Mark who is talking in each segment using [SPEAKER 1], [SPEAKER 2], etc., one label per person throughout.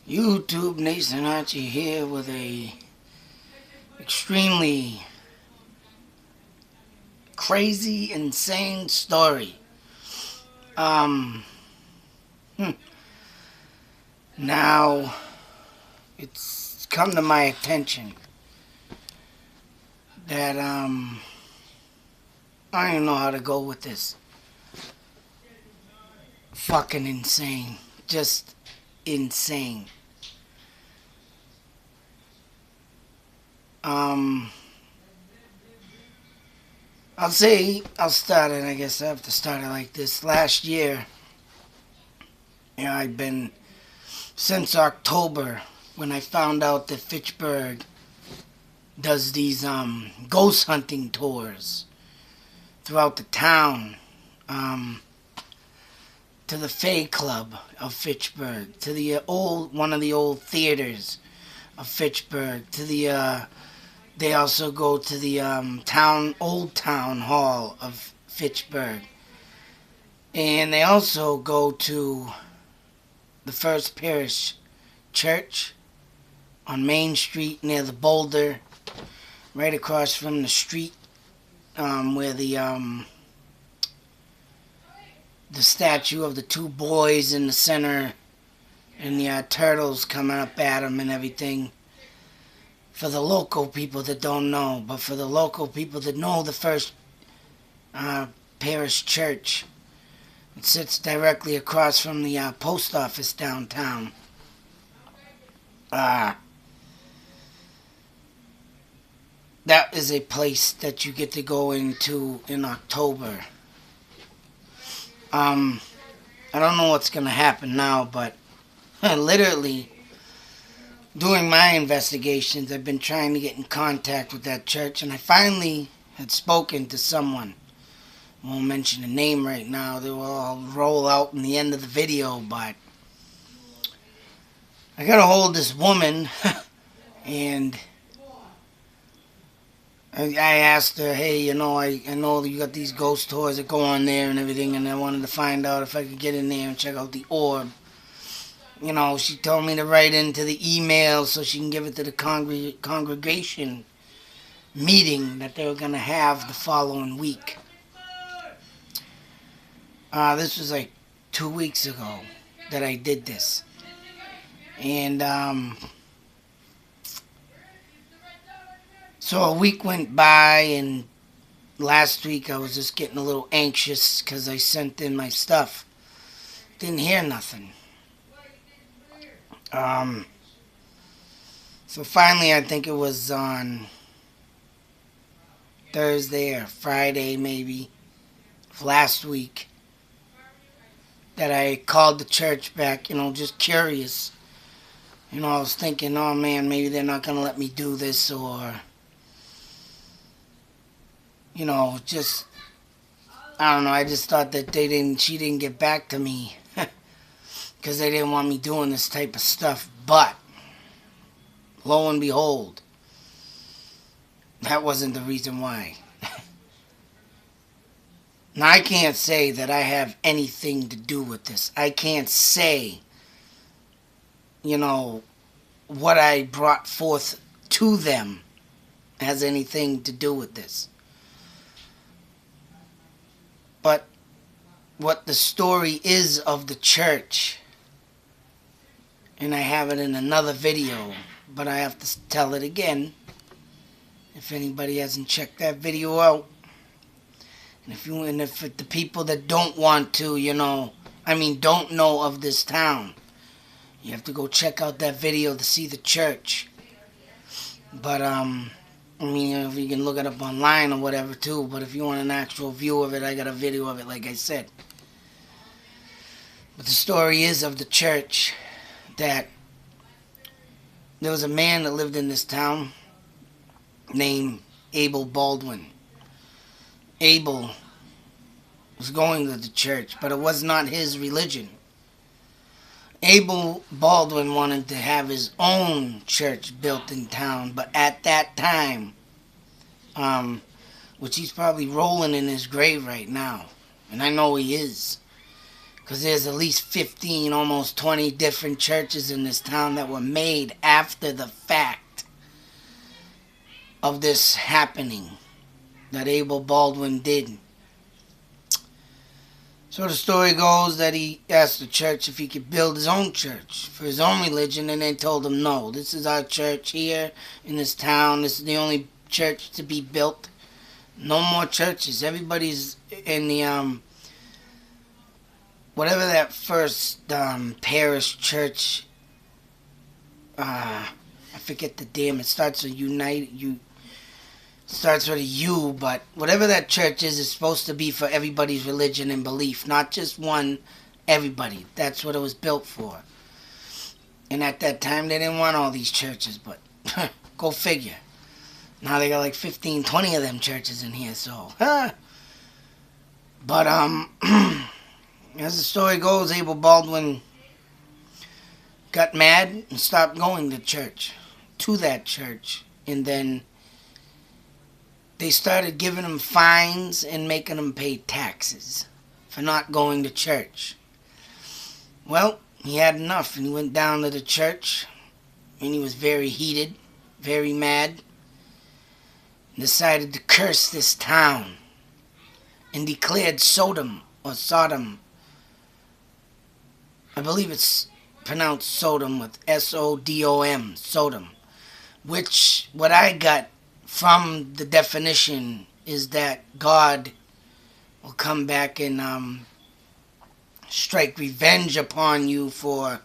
[SPEAKER 1] YouTube Nation Archie here with a extremely crazy, insane story. Um, hmm. Now, it's come to my attention that, I don't even know how to go with this. Fucking insane. Just insane. I'll start it, I guess I have to start it like this. Last year, I've been, since October, when I found out that Fitchburg does these, ghost hunting tours throughout the town, to the Fae Club of Fitchburg, to the one of the old theaters of Fitchburg, to the, they also go to the old town hall of Fitchburg. And they also go to the First Parish Church on Main Street near the Boulder, right across from the street where the statue of the two boys in the center and the turtles coming up at them and everything. For the local people that don't know, but for the local people that know the First Parish Church, it sits directly across from the post office downtown. That is a place that you get to go into in October. I don't know what's going to happen now, but literally, doing my investigations, I've been trying to get in contact with that church, and I finally had spoken to someone. I won't mention a name right now. They will all roll out in the end of the video, but I got a hold of this woman, and I asked her, hey, I know you got these ghost tours that go on there and everything, and I wanted to find out if I could get in there and check out the orb. She told me to write into the email so she can give it to the congregation meeting that they were going to have the following week. This was like 2 weeks ago that I did this. And so a week went by, and last week I was just getting a little anxious because I sent in my stuff. Didn't hear nothing. So finally, I think it was on Thursday or Friday maybe of last week that I called the church back, just curious. I was thinking, oh man, maybe they're not going to let me do this, or, just, I don't know, I just thought that she didn't get back to me because they didn't want me doing this type of stuff. But lo and behold, that wasn't the reason why. Now, I can't say that I have anything to do with this. I can't say, what I brought forth to them has anything to do with this. But what the story is of the church, and I have it in another video, but I have to tell it again if anybody hasn't checked that video out. And if the people that don't want to, don't know of this town, you have to go check out that video to see the church. But, if you can look it up online or whatever too, but if you want an actual view of it, I got a video of it, like I said. But the story is of the church that there was a man that lived in this town named Abel Baldwin. Abel was going to the church, but it was not his religion. Abel Baldwin wanted to have his own church built in town, but at that time, which he's probably rolling in his grave right now, and I know he is, Because there's at least 15, almost 20 different churches in this town that were made after the fact of this happening that Abel Baldwin did. So the story goes that he asked the church if he could build his own church for his own religion, and they told him, no, this is our church here in this town. This is the only church to be built. No more churches. Everybody's in the, whatever that first parish church, I forget the damn, it starts with starts with a U, but whatever that church is, it's supposed to be for everybody's religion and belief, not just one, everybody. That's what it was built for. And at that time, they didn't want all these churches, but go figure. Now they got like 15, 20 of them churches in here, so, But, as the story goes, Abel Baldwin got mad and stopped going to that church, and then they started giving him fines and making him pay taxes for not going to church. Well, he had enough, and he went down to the church, and he was very heated, very mad, and decided to curse this town, and declared Sodom, I believe it's pronounced Sodom with S-O-D-O-M, Sodom, which, what I got from the definition is that God will come back and strike revenge upon you for,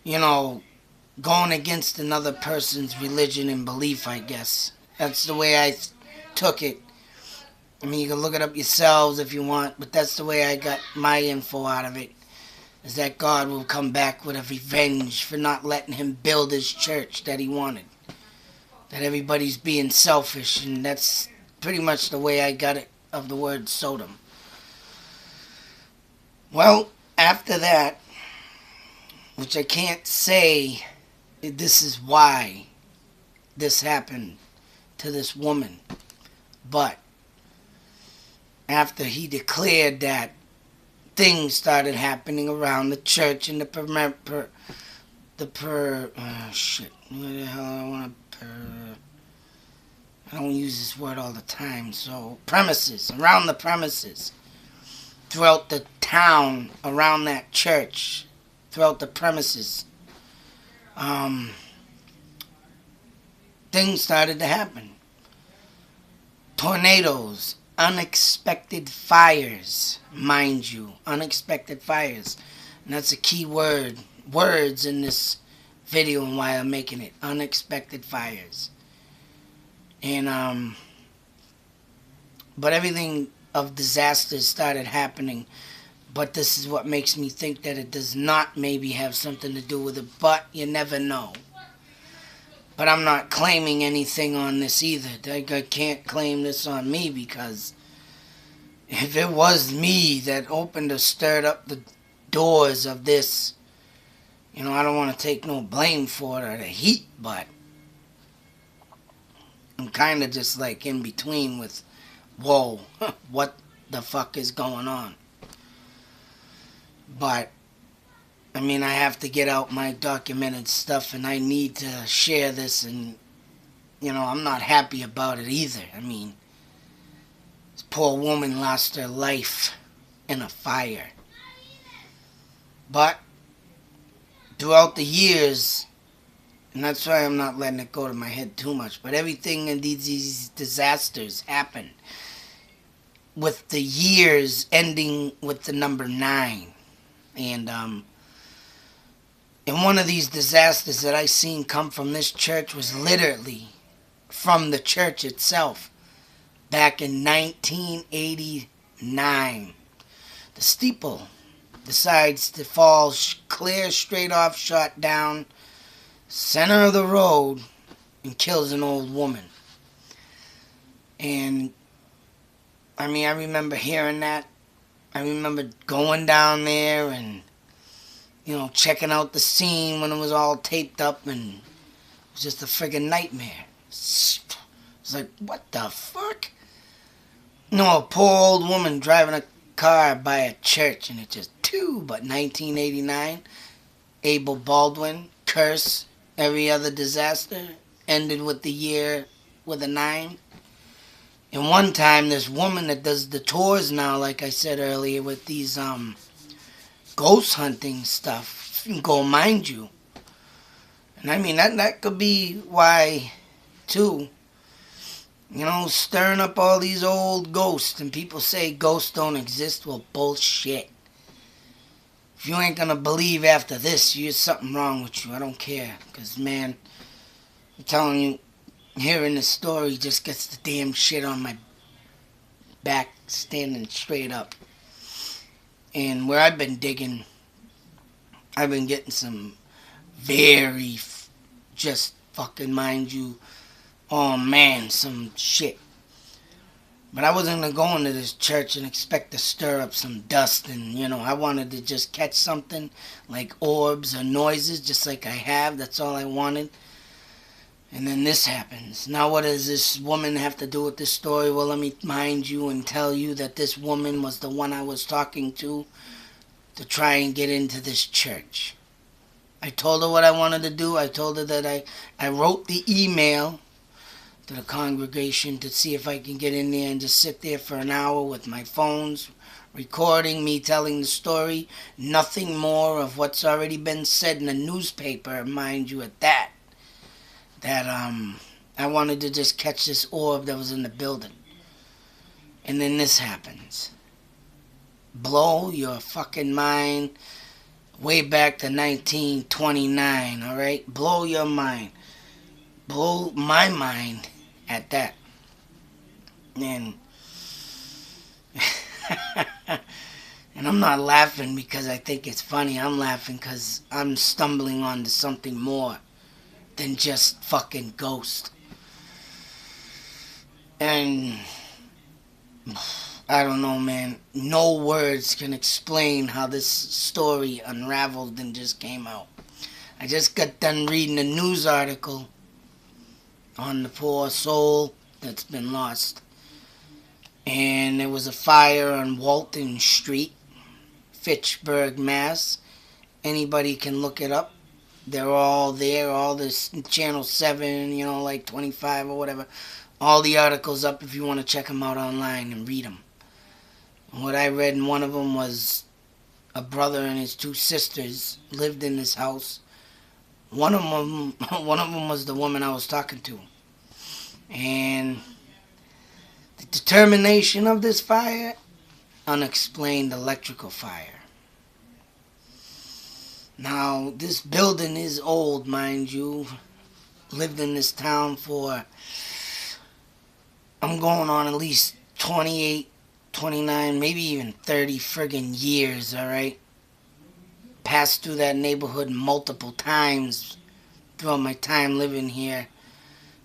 [SPEAKER 1] going against another person's religion and belief, I guess. That's the way I took it. I mean, you can look it up yourselves if you want, but that's the way I got my info out of it, is that God will come back with a revenge for not letting him build his church that he wanted. That everybody's being selfish, and that's pretty much the way I got it of the word Sodom. Well, after that, which I can't say this is why this happened to this woman, but after he declared that, things started happening around the church and I don't use this word all the time, so around the premises, throughout the town, around that church, throughout the premises, things started to happen. Tornadoes, unexpected fires, mind you, unexpected fires. And that's a key words in this video and why I'm making it, unexpected fires. And, but everything of disasters started happening, but this is what makes me think that it does not maybe have something to do with it, but you never know. But I'm not claiming anything on this either. I can't claim this on me, because if it was me that opened or stirred up the doors of this, I don't want to take no blame for it or the heat, but I'm kind of just like in between with, whoa, what the fuck is going on? But, I mean, I have to get out my documented stuff, and I need to share this, and, I'm not happy about it either. I mean, this poor woman lost her life in a fire. But, throughout the years, and that's why I'm not letting it go to my head too much, but everything in these disasters happened with the years ending with the number 9. And, and one of these disasters that I seen come from this church was literally from the church itself back in 1989. The steeple decides to fall clear, straight off, shot down, center of the road, and kills an old woman. And, I mean, I remember hearing that. I remember going down there and, checking out the scene when it was all taped up, and it was just a friggin' nightmare. It's like, what the fuck? A poor old woman driving a car by a church, and it just But 1989, Abel Baldwin, Curse, Every Other Disaster, ended with the year with a 9. And one time, this woman that does the tours now, like I said earlier, with these ghost hunting stuff, go mind you. And I mean, that could be why, too. You know, stirring up all these old ghosts, and people say ghosts don't exist. Well, bullshit. If you ain't gonna believe after this, there's something wrong with you. I don't care. Because, man, I'm telling you, hearing this story just gets the damn shit on my back standing straight up. And where I've been digging, I've been getting some very, just fucking mind you, oh man, some shit. But I wasn't going to go into this church and expect to stir up some dust. And, you know, I wanted to just catch something like orbs or noises, just like I have. That's all I wanted. And then this happens. Now what does this woman have to do with this story? Well, let me mind you and tell you that this woman was the one I was talking to try and get into this church. I told her what I wanted to do. I told her that I wrote the email to the congregation to see if I can get in there and just sit there for an hour with my phones, recording me telling the story. Nothing more of what's already been said in the newspaper, mind you, at that. That I wanted to just catch this orb that was in the building. And then this happens. Blow your fucking mind way back to 1929, alright? Blow your mind. Blow my mind at that. And and I'm not laughing because I think it's funny. I'm laughing because I'm stumbling onto something more than just fucking ghost. And I don't know, man. No words can explain how this story unraveled and just came out. I just got done reading a news article on the poor soul that's been lost. And there was a fire on Walton Street, Fitchburg, Mass. Anybody can look it up. They're all there, all this Channel 7, you know, like 25 or whatever. All the articles up if you want to check them out online and read them. And what I read in one of them was a brother and his 2 sisters lived in this house. One of them was the woman I was talking to. And the determination of this fire, unexplained electrical fire. Now, this building is old, mind you. Lived in this town for, I'm going on at least 28, 29, maybe even 30 friggin' years, alright? Passed through that neighborhood multiple times throughout my time living here.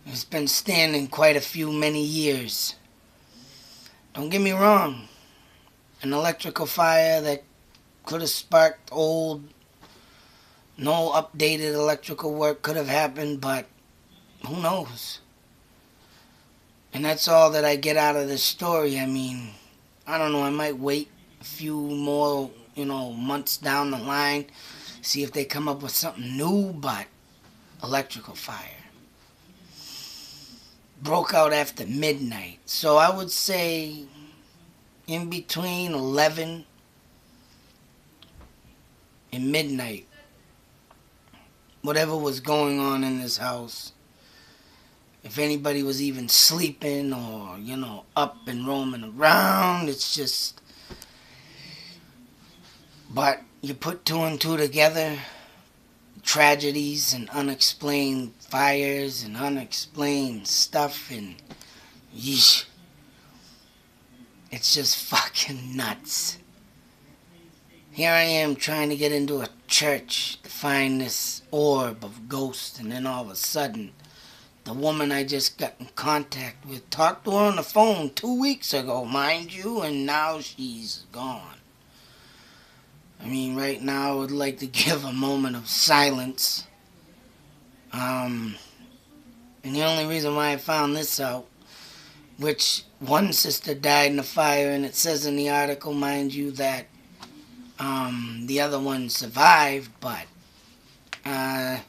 [SPEAKER 1] It's been standing quite a few, many years. Don't get me wrong. An electrical fire that could have sparked old, no updated electrical work could have happened, but who knows? And that's all that I get out of this story. I mean, I don't know, I might wait a few more, months down the line, see if they come up with something new, but electrical fire. Broke out after midnight. So I would say in between 11 and midnight, whatever was going on in this house, if anybody was even sleeping or, up and roaming around, it's just... But you put 2 and 2 together, tragedies and unexplained fires and unexplained stuff, and yeesh. It's just fucking nuts. Here I am trying to get into a church to find this orb of ghosts, and then all of a sudden, the woman I just got in contact with, talked to her on the phone 2 weeks ago, mind you, and now she's gone. I mean, right now I would like to give a moment of silence. And the only reason why I found this out, which one sister died in a fire, and it says in the article, mind you, that The other one survived, but I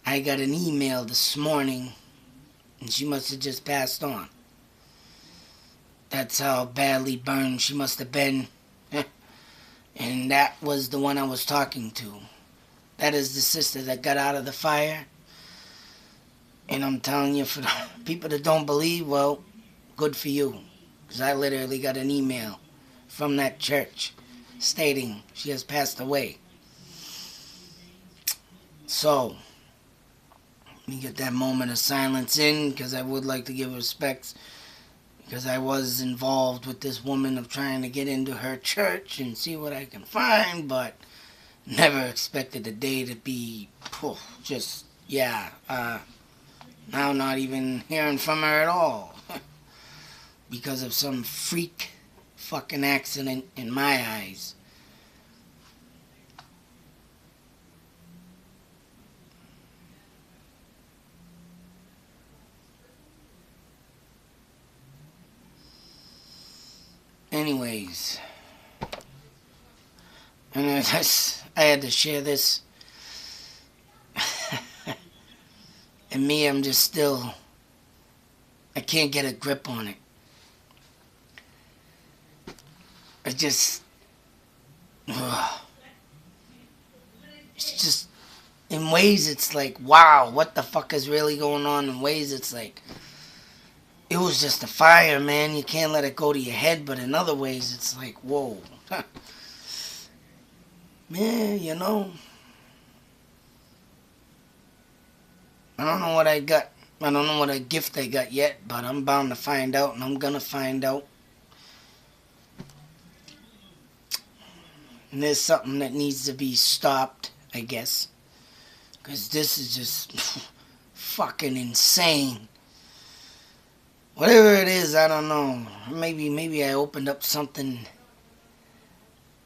[SPEAKER 1] got an email this morning, and she must have just passed on. That's how badly burned she must have been. And that was the one I was talking to. That is the sister that got out of the fire. And I'm telling you, for the people that don't believe, well, good for you. Because I literally got an email from that church stating she has passed away. So, let me get that moment of silence in, because I would like to give respects, because I was involved with this woman of trying to get into her church and see what I can find, but never expected the day to be just, now not even hearing from her at all because of some freak fucking accident in my eyes. Anyways, and I had to share this. And me, I'm just still, I can't get a grip on it. I just, it's just, in ways it's like, wow, what the fuck is really going on? In ways it's like, it was just a fire, man. You can't let it go to your head. But in other ways, it's like, whoa. Man, you know, I don't know what I got. I don't know what a gift I got yet, but I'm bound to find out, and I'm gonna find out. And there's something that needs to be stopped, I guess. Because this is just fucking insane. Whatever it is, I don't know. Maybe I opened up something.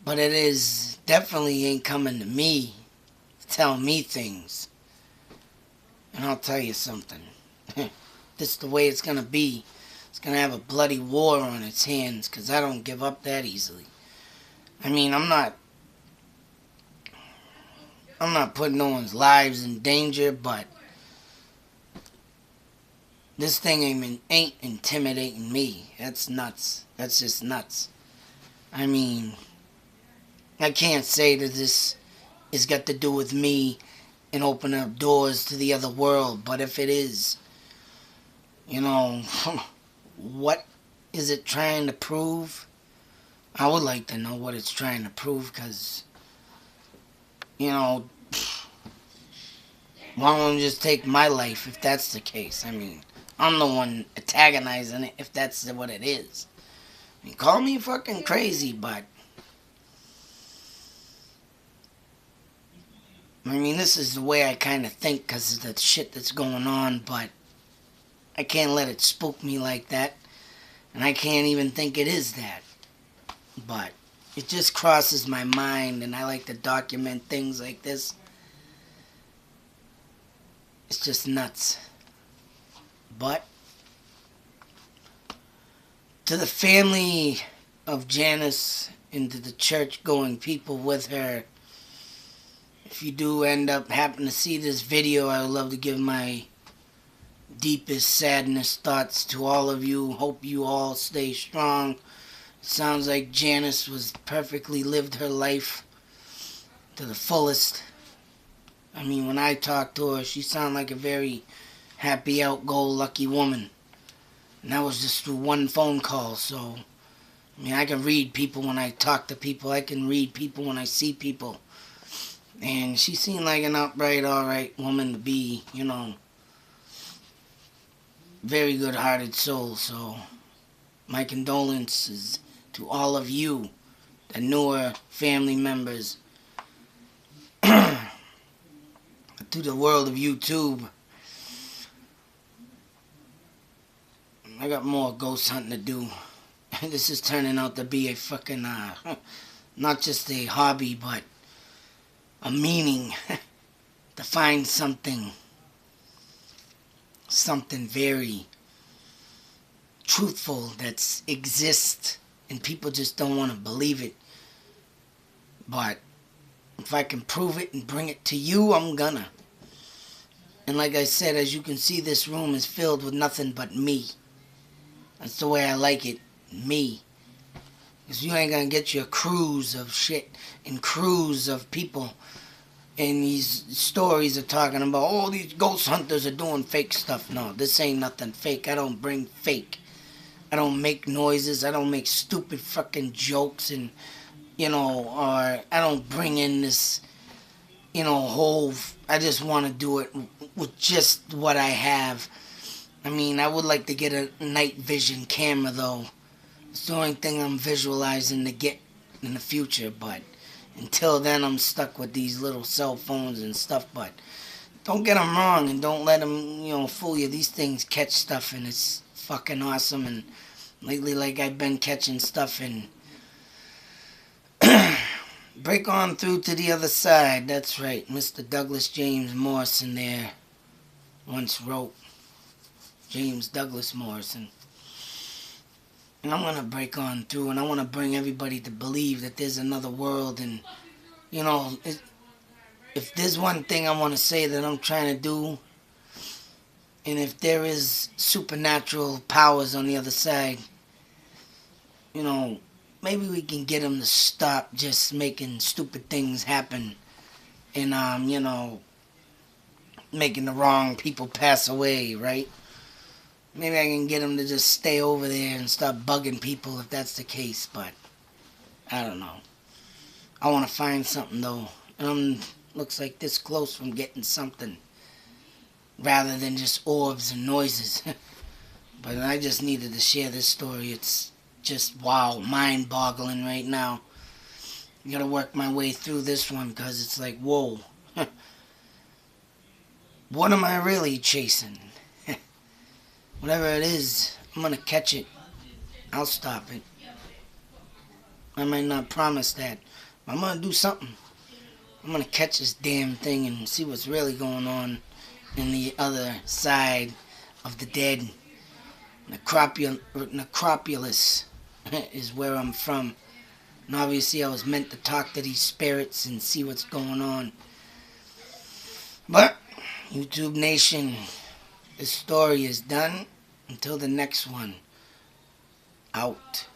[SPEAKER 1] But it is definitely ain't coming to me to tell me things. And I'll tell you something. This is the way it's going to be. It's going to have a bloody war on its hands, because I don't give up that easily. I mean, I'm not putting no one's lives in danger, but this thing ain't intimidating me. That's nuts. That's just nuts. I mean, I can't say that this has got to do with me and open up doors to the other world, but if it is, you know, what is it trying to prove? I would like to know what it's trying to prove, because, you know, why don't you just take my life if that's the case? I mean, I'm the one antagonizing it if that's what it is. I mean, call me fucking crazy, but I mean, this is the way I kind of think because of the shit that's going on, but I can't let it spook me like that, and I can't even think it is that. But it just crosses my mind, and I like to document things like this. It's just nuts. But to the family of Janice and to the church-going people with her, if you do end up happen to see this video, I would love to give my deepest sadness thoughts to all of you. Hope you all stay strong. Sounds like Janice was perfectly lived her life to the fullest. I mean, when I talked to her, she sounded like a very happy, out-go-lucky woman. And that was just through one phone call, so I mean, I can read people when I talk to people. I can read people when I see people. And she seemed like an upright, alright woman to be, you know, very good-hearted soul. So my condolences to all of you, the newer family members, to the world of YouTube. I got more ghost hunting to do. This is turning out to be a fucking, not just a hobby, but a meaning. To find something very truthful that exists, and people just don't want to believe it. But if I can prove it and bring it to you, I'm gonna. And like I said, as you can see, this room is filled with nothing but me. That's the way I like it. Me. Because you ain't gonna get your crews of shit and crews of people. And these stories are talking about, oh, these ghost hunters are doing fake stuff. No, this ain't nothing fake. I don't bring fake. I don't make noises. I don't make stupid fucking jokes and, or I don't bring in this, whole, I just want to do it with just what I have. I mean, I would like to get a night vision camera, though. It's the only thing I'm visualizing to get in the future, but until then, I'm stuck with these little cell phones and stuff. But don't get them wrong and don't let them, fool you. These things catch stuff and it's fucking awesome. And lately, like, I've been catching stuff and break on through to the other side. That's right. Mr. Douglas James Morrison there once wrote. James Douglas Morrison. And I'm going to break on through and I want to bring everybody to believe that there's another world. And, if there's one thing I want to say that I'm trying to do, and if there is supernatural powers on the other side, maybe we can get them to stop just making stupid things happen and, making the wrong people pass away, right? Maybe I can get them to just stay over there and stop bugging people if that's the case, but I don't know. I want to find something, though. And looks like this close from getting something rather than just orbs and noises. But I just needed to share this story. It's just, wow, mind-boggling right now. I gotta work my way through this one because it's like, whoa. What am I really chasing? Whatever it is, I'm gonna catch it. I'll stop it. I might not promise that, but I'm gonna do something. I'm gonna catch this damn thing and see what's really going on in the other side of the dead. Necropolis is where I'm from. And obviously I was meant to talk to these spirits and see what's going on. But, YouTube Nation, this story is done. Until the next one. Out.